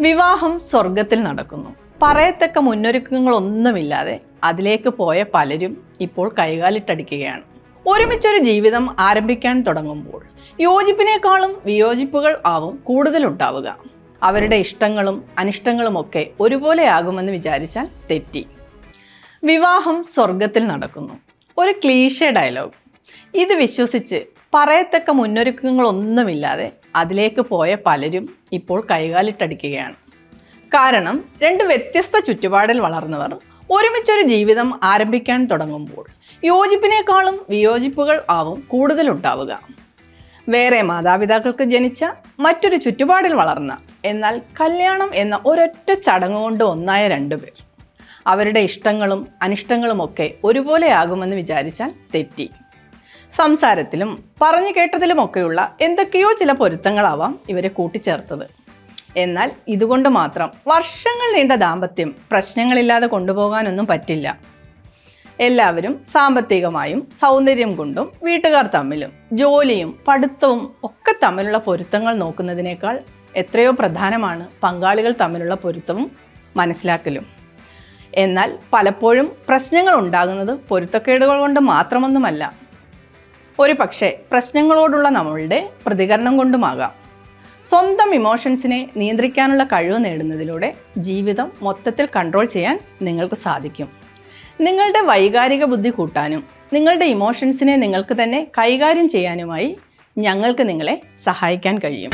വിവാഹം സ്വർഗത്തിൽ നടക്കുന്നു. പറയത്തക്ക മുന്നൊരുക്കങ്ങളൊന്നുമില്ലാതെ അതിലേക്ക് പോയ പലരും ഇപ്പോൾ കൈകാലിട്ടടിക്കുകയാണ്. ഒരുമിച്ചൊരു ജീവിതം ആരംഭിക്കാൻ തുടങ്ങുമ്പോൾ യോജിപ്പിനേക്കാളും വിയോജിപ്പുകൾ ആവും കൂടുതലുണ്ടാവുക. അവരുടെ ഇഷ്ടങ്ങളും അനിഷ്ടങ്ങളുമൊക്കെ ഒരുപോലെയാകുമെന്ന് വിചാരിച്ചാൽ തെറ്റി. വിവാഹം സ്വർഗത്തിൽ നടക്കുന്നു, ഒരു ക്ലീഷേ ഡയലോഗ്. ഇത് വിശ്വസിച്ച് പറയത്തക്ക മുന്നൊരുക്കങ്ങളൊന്നുമില്ലാതെ അതിലേക്ക് പോയ പലരും ഇപ്പോൾ കൈകാലിട്ടടിക്കുകയാണ്. കാരണം രണ്ട് വ്യത്യസ്ത ചുറ്റുപാടിൽ വളർന്നവർ ഒരുമിച്ചൊരു ജീവിതം ആരംഭിക്കാൻ തുടങ്ങുമ്പോൾ യോജിപ്പിനേക്കാളും വിയോജിപ്പുകൾ ആവും കൂടുതലുണ്ടാവുക. വേറെ മാതാപിതാക്കൾക്ക് ജനിച്ച മറ്റൊരു ചുറ്റുപാടിൽ വളർന്ന എന്നാൽ കല്യാണം എന്ന ഒരൊറ്റ ചടങ്ങ് കൊണ്ട് ഒന്നായ രണ്ടുപേർ അവരുടെ ഇഷ്ടങ്ങളും അനിഷ്ടങ്ങളുമൊക്കെ ഒരുപോലെയാകുമെന്ന് വിചാരിച്ചാൽ തെറ്റി. സംസാരത്തിലും പറഞ്ഞു കേട്ടതിലുമൊക്കെയുള്ള എന്തൊക്കെയോ ചില പൊരുത്തങ്ങളാവാം ഇവരെ കൂട്ടിച്ചേർത്തത്. എന്നാൽ ഇതുകൊണ്ട് മാത്രം വർഷങ്ങൾ നീണ്ട ദാമ്പത്യം പ്രശ്നങ്ങളില്ലാതെ കൊണ്ടുപോകാനൊന്നും പറ്റില്ല. എല്ലാവരും സാമ്പത്തികമായും സൗന്ദര്യം കൊണ്ടും വീട്ടുകാർ തമ്മിലും ജോലിയും പഠിത്തവും ഒക്കെ തമ്മിലുള്ള പൊരുത്തങ്ങൾ നോക്കുന്നതിനേക്കാൾ എത്രയോ പ്രധാനമാണ് പങ്കാളികൾ തമ്മിലുള്ള പൊരുത്തവും മനസ്സിലാക്കലും. എന്നാൽ പലപ്പോഴും പ്രശ്നങ്ങൾ ഉണ്ടാകുന്നത് പൊരുത്തക്കേടുകൾ കൊണ്ട് മാത്രമൊന്നുമല്ല. ഒരു പക്ഷേ പ്രശ്നങ്ങളോടുള്ള നമ്മളുടെ പ്രതികരണം കൊണ്ടുമാകാം. സ്വന്തം ഇമോഷൻസിനെ നിയന്ത്രിക്കാനുള്ള കഴിവ് നേടുന്നതിലൂടെ ജീവിതം മൊത്തത്തിൽ കൺട്രോൾ ചെയ്യാൻ നിങ്ങൾക്ക് സാധിക്കും. നിങ്ങളുടെ വൈകാരിക ബുദ്ധി കൂട്ടാനും നിങ്ങളുടെ ഇമോഷൻസിനെ നിങ്ങൾക്ക് തന്നെ കൈകാര്യം ചെയ്യാനുമായി ഞങ്ങൾക്ക് നിങ്ങളെ സഹായിക്കാൻ കഴിയും.